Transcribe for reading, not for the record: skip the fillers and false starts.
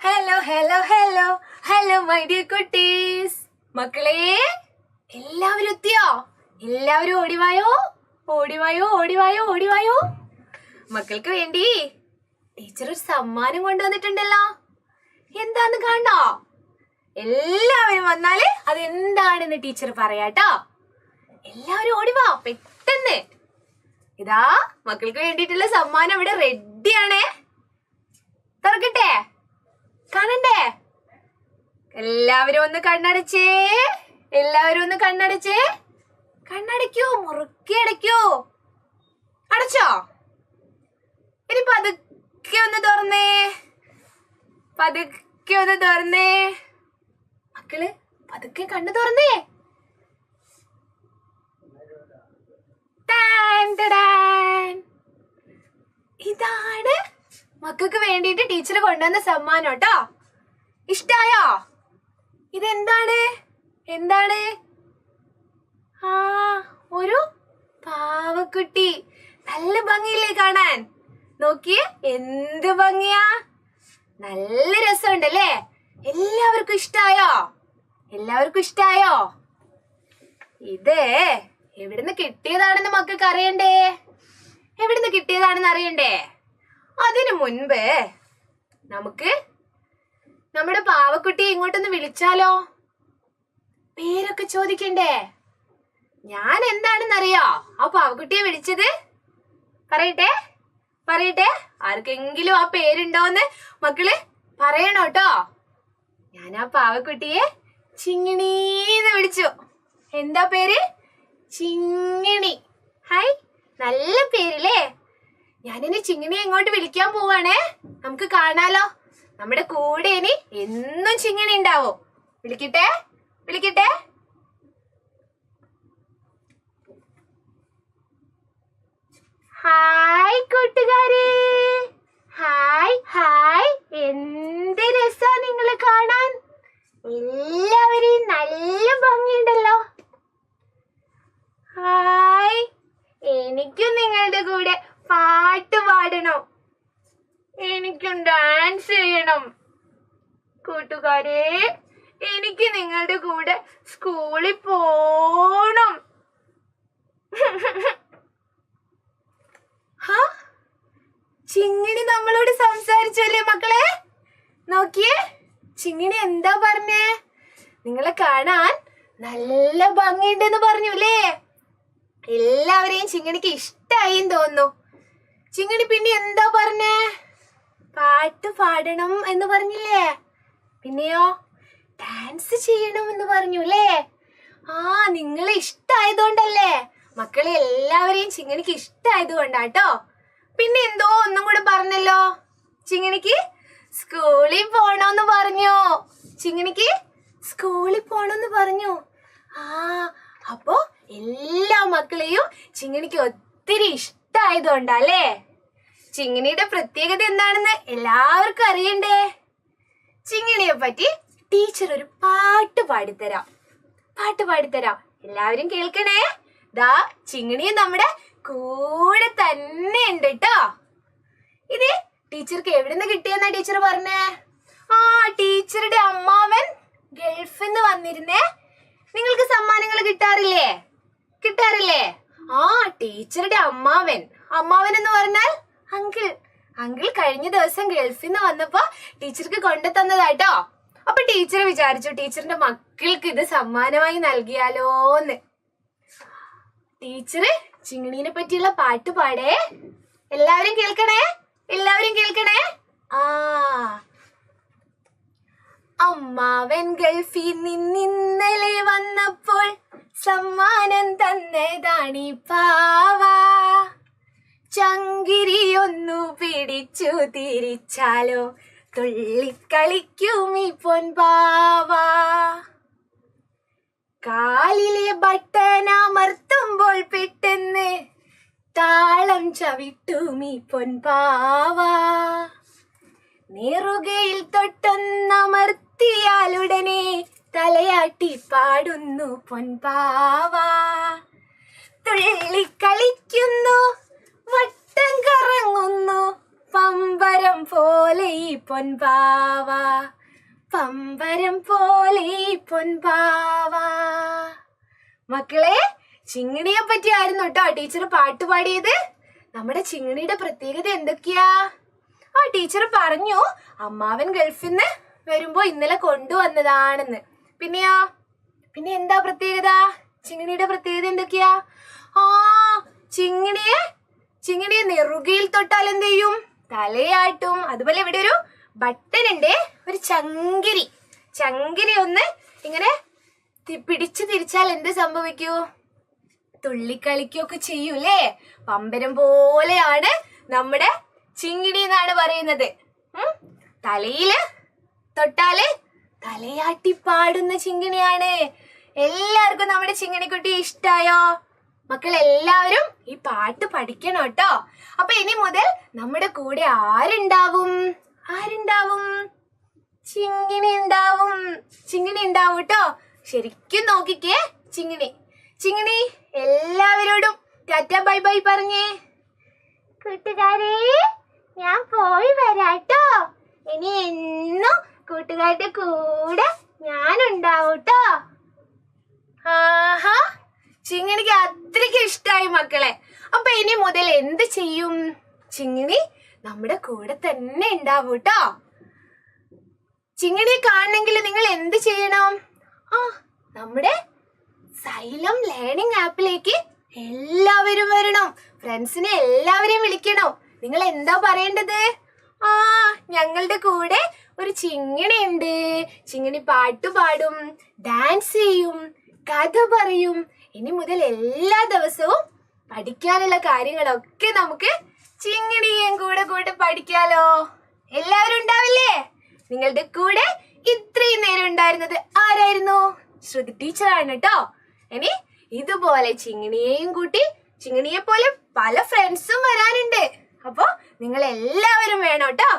Hello hello hello hello my dear കുട്ടീസ്. മക്കളെ എല്ലാവരും എത്തിയോ? എല്ലാവരും ഓടിവായോ ഓടിവായോ ഓടിവായോ ഓടിവായോ. മക്കൾക്ക് വേണ്ടി ടീച്ചർ ഒരു സമ്മാനം കൊണ്ടുവന്നിട്ടുണ്ടല്ലോ. എന്താന്ന് കാണോ? എല്ലാവരും വന്നാല് അതെന്താണെന്ന് ടീച്ചർ പറയാട്ടോ. എല്ലാവരും ഓടിവാ പെട്ടെന്ന്. ഇതാ മക്കൾക്ക് വേണ്ടിയിട്ടുള്ള സമ്മാനം ഇവിടെ റെഡിയാണേ. തുറക്കട്ടെ? കാണണ്ടേ? എല്ലാവരും ഒന്ന് കണ്ണടച്ചേ. എല്ലാവരും ഒന്ന് കണ്ണടച്ചേ. കണ്ണടയ്ക്കൂ, മുറുക്കി അടയ്ക്കൂ. അടച്ചോ? ഇനി പതുക്കെ ഒന്ന് തുറന്നേ. പതുക്കെ ഒന്ന് തുറന്നേ. മക്കള് പതുക്കെ കണ്ണു തുറന്നേ. ഇതാണ് മക്കൾക്ക് വേണ്ടിയിട്ട് ടീച്ചർ കൊണ്ടുവന്ന സമ്മാനം കേട്ടോ. ഇഷ്ടായോ? ഇതെന്താണ്? എന്താണ്? ഒരു പാവക്കുട്ടി. നല്ല ഭംഗിയില്ലേ കാണാൻ? നോക്കിയേ, എന്ത് ഭംഗിയാ. നല്ല രസമുണ്ടല്ലേ? എല്ലാവർക്കും ഇഷ്ടായോ? എല്ലാവർക്കും ഇഷ്ടായോ? ഇത് എവിടുന്ന് കിട്ടിയതാണെന്ന് മക്കൾക്ക് അറിയണ്ടേ? എവിടുന്ന് കിട്ടിയതാണെന്ന് അറിയണ്ടേ? അതിനു മുൻപ് നമുക്ക് നമ്മുടെ പാവക്കുട്ടിയെ ഇങ്ങോട്ടൊന്ന് വിളിച്ചാലോ? പേരൊക്കെ ചോദിക്കണ്ടേ? ഞാൻ എന്താണെന്നറിയോ ആ പാവക്കുട്ടിയെ വിളിച്ചത്? പറയട്ടെ പറയട്ടെ. ആർക്കെങ്കിലും ആ പേരുണ്ടോന്ന് മക്കള് പറയണോ കേട്ടോ. ഞാൻ ആ പാവക്കുട്ടിയെ ചിങ്ങിണീന്ന് വിളിച്ചു. എന്താ പേര്? ചിങ്ങിണി. ഹായ്, നല്ല പേരില്ലേ? ഞാനിനി ചിങ്ങിണിയെ ഇങ്ങോട്ട് വിളിക്കാൻ പോവാണേ. നമുക്ക് കാണാലോ. നമ്മുടെ കൂടെ ഇനി എന്നും ചിങ്ങിണി ഉണ്ടാവും. വിളിക്കട്ടെ വിളിക്കട്ടെ. ഹായ് കൂട്ടുകാരെ. Hi hi. എന്ത് രസാ നിങ്ങളെ കാണാൻ. എല്ലാവരെയും നല്ല ഭംഗിയുണ്ടല്ലോ. ഹായ്. എനിക്കും നിങ്ങളുടെ കൂടെ പാട്ട് പാടണം. എനിക്കും ഡാൻസ് ചെയ്യണം. കൂട്ടുകാരെ, എനിക്ക് നിങ്ങളുടെ കൂടെ സ്കൂളിൽ പോണം. ചിങ്ങിണി നമ്മളോട് സംസാരിച്ചല്ലേ മക്കളെ? നോക്കിയേ, ചിങ്ങിണി എന്താ പറഞ്ഞേ? നിങ്ങളെ കാണാൻ നല്ല ഭംഗിയുണ്ടെന്ന് പറഞ്ഞുല്ലേ? എല്ലാവരെയും ചിങ്ങിണിക്ക് ഇഷ്ടായി തോന്നുന്നു. ചിങ്ങിണി പിന്നെ എന്താ പറഞ്ഞേ? പാട്ട് പാടണം എന്ന് പറഞ്ഞില്ലേ? പിന്നെയോ ഡാൻസ് ചെയ്യണം എന്ന് പറഞ്ഞു അല്ലേ? നിങ്ങളെ ഇഷ്ടായതുകൊണ്ടല്ലേ? മക്കളെ എല്ലാവരെയും ചിങ്ങിണിക്ക് ഇഷ്ടായത് കൊണ്ടാട്ടോ. പിന്നെ എന്തോ ഒന്നും കൂടെ പറഞ്ഞല്ലോ. ചിങ്ങിണിക്ക് സ്കൂളിൽ പോണോന്ന് പറഞ്ഞു. ചിങ്ങിണിക്ക് സ്കൂളിൽ പോണോന്ന് പറഞ്ഞു. അപ്പോ എല്ലാ മക്കളെയും ചിങ്ങിണിക്ക് ഒത്തിരി ഇഷ്ടായതുകൊണ്ടല്ലേ? ചിങ്ങിണിയുടെ പ്രത്യേകത എന്താണെന്ന് എല്ലാവർക്കും അറിയണ്ടേ? ചിങ്ങിണിയെ പറ്റി ടീച്ചർ ഒരു പാട്ട് പാടിത്തരാം. പാട്ട് പാടിത്തരാം. എല്ലാവരും കേൾക്കണേ. ദാ ചിങ്ങിണിയെ നമ്മുടെ കൂടെ തന്നെ ഉണ്ട് കേട്ടോ. ഇത് ടീച്ചർക്ക് എവിടുന്ന് കിട്ടിയെന്നാ ടീച്ചർ പറഞ്ഞേ? ടീച്ചറുടെ അമ്മാവൻ ഗൾഫിൽ നിന്ന് വന്നിരുന്നേ. നിങ്ങൾക്ക് സമ്മാനങ്ങൾ കിട്ടാറില്ലേ? കിട്ടാറില്ലേ? ടീച്ചറുടെ അമ്മാവൻ. അമ്മാവൻ എന്ന് പറഞ്ഞാൽ അങ്കിൾ കഴിഞ്ഞ ദിവസം ഗൾഫിൽ നിന്ന് വന്നപ്പോ ടീച്ചർക്ക് കൊണ്ടു തന്നതാട്ടോ. അപ്പൊ ടീച്ചർ വിചാരിച്ചു ടീച്ചറിന്റെ മക്കൾക്ക് ഇത് സമ്മാനമായി നൽകിയാലോന്ന്. ടീച്ചറ് ചിങ്ങിണീനെ പറ്റിയുള്ള പാട്ട് പാടേ. എല്ലാവരും കേൾക്കണേ. എല്ലാവരും കേൾക്കണേ. അമ്മാവൻ ഗൾഫിൽ നിന്നിന്നലെ വന്നപ്പോൾ സമ്മാനം തന്നതാണീ പാവാ. ചങ്കിരി ഒന്നു പിടിച്ചു തിരിച്ചാലോ തുള്ളിക്കളിക്കും ഈ പൊൻപാവാ. കാലിലെ ബട്ടൺ അമർത്തുമ്പോൾ പെട്ടെന്ന് താളം ചവിട്ടും ഈ പൊൻപാവാ. നെറുകയിൽ തൊട്ടൊന്നമർത്തിയാലുടനെ തലയാട്ടി പാടുന്നു പൊൻപാവാ. തുള്ളിക്കളിക്കുന്നു, വട്ടം കറങ്ങുന്നു, പമ്പരം പോലെ ഈ പൊൻപാവ, പമ്പരം പോലെ ഈ പൊൻപാവ. മക്കളെ, ചിങ്ങിണിയെ പറ്റിയായിരുന്നു കേട്ടോ ടീച്ചർ പാട്ട് പാടിയത്. നമ്മുടെ ചിങ്ങിണിയുടെ പ്രത്യേകത എന്തൊക്കെയാ? ടീച്ചർ പറഞ്ഞു അമ്മാവൻ ഗൾഫിൽ നിന്ന് വരുമ്പോ ഇന്നലെ കൊണ്ടുവന്നതാണെന്ന്. പിന്നെയോ? പിന്നെ എന്താ പ്രത്യേകത? ചിങ്ങിണിയുടെ പ്രത്യേകത എന്തൊക്കെയാ? ചിങ്ങിണിയെ നെറുകയിൽ തൊട്ടാൽ എന്ത് ചെയ്യും? തലയാട്ടും. അതുപോലെ ഇവിടെ ഒരു ബട്ടൺ ഉണ്ട്, ഒരു ചങ്കിരി ഒന്ന് ഇങ്ങനെ പിടിച്ചു തിരിച്ചാൽ എന്ത് സംഭവിക്കൂ? തുള്ളിക്കളിക്കൊക്കെ ചെയ്യൂലേ? പമ്പരം പോലെയാണ് നമ്മുടെ ചിങ്ങിണി എന്നാണ് പറയുന്നത്. തലയില് തൊട്ടാല് തലയാട്ടി പാടുന്ന ചിങ്ങിണിയാണ്. എല്ലാവർക്കും നമ്മുടെ ചിങ്ങിണിക്കുട്ടി ഇഷ്ടായോ? മക്കൾ എല്ലാവരും ഈ പാട്ട് പഠിക്കണം കേട്ടോ. അപ്പൊ ഇനി മുതൽ നമ്മുടെ കൂടെ ആരുണ്ടാവും? ചിങ്ങിണി ഉണ്ടാവും കേട്ടോ. ശരിക്കും നോക്കിക്കേ. ചിങ്ങിണി എല്ലാവരോടും ടാറ്റ ബൈ ബൈ പറഞ്ഞേ. കൂട്ടുകാരെ, ഞാൻ പോയി വരാട്ടോ. ഇനി എന്നും കൂട്ടുകാരുടെ കൂടെ ഞാനുണ്ടാവൂട്ടോ. ചിങ്ങിണിക്ക് അത്രയ്ക്ക് ഇഷ്ടായി മക്കളെ. അപ്പൊ ഇനി മുതൽ എന്ത് ചെയ്യും? ചിങ്ങിണി നമ്മുടെ കൂടെ തന്നെ ഉണ്ടാവൂട്ടോ. ചിങ്ങിണിയെ കാണണമെങ്കിൽ നിങ്ങൾ എന്ത് ചെയ്യണം? നമ്മുടെ സൈലം ലേണിംഗ് ആപ്പിലേക്ക് എല്ലാവരും വരണം. ഫ്രണ്ട്സിനെ എല്ലാവരെയും വിളിക്കണം. നിങ്ങൾ എന്താ പറയേണ്ടത്? ഞങ്ങളുടെ കൂടെ ഒരു ചിങ്ങിണി ഉണ്ട്. ചിങ്ങിണി പാട്ട് പാടും, ഡാൻസ് ചെയ്യും, കഥ പറയും. ഇനി മുതൽ എല്ലാ ദിവസവും പഠിക്കാനുള്ള കാര്യങ്ങളൊക്കെ നമുക്ക് ചിങ്ങിണിയും കൂടെ പഠിക്കാലോ. എല്ലാവരും ഉണ്ടാവില്ലേ? നിങ്ങളുടെ കൂടെ ഇത്രയും നേരം ഉണ്ടായിരുന്നത് ആരായിരുന്നു? ശ്രുതി ടീച്ചറാണ് കേട്ടോ. ഇനി ഇതുപോലെ ചിങ്ങിണിയെയും കൂട്ടി ചിങ്ങിണിയെ പോലെ പല ഫ്രണ്ട്സും വരാനുണ്ട്. അപ്പൊ നിങ്ങൾ എല്ലാവരും വേണം കേട്ടോ.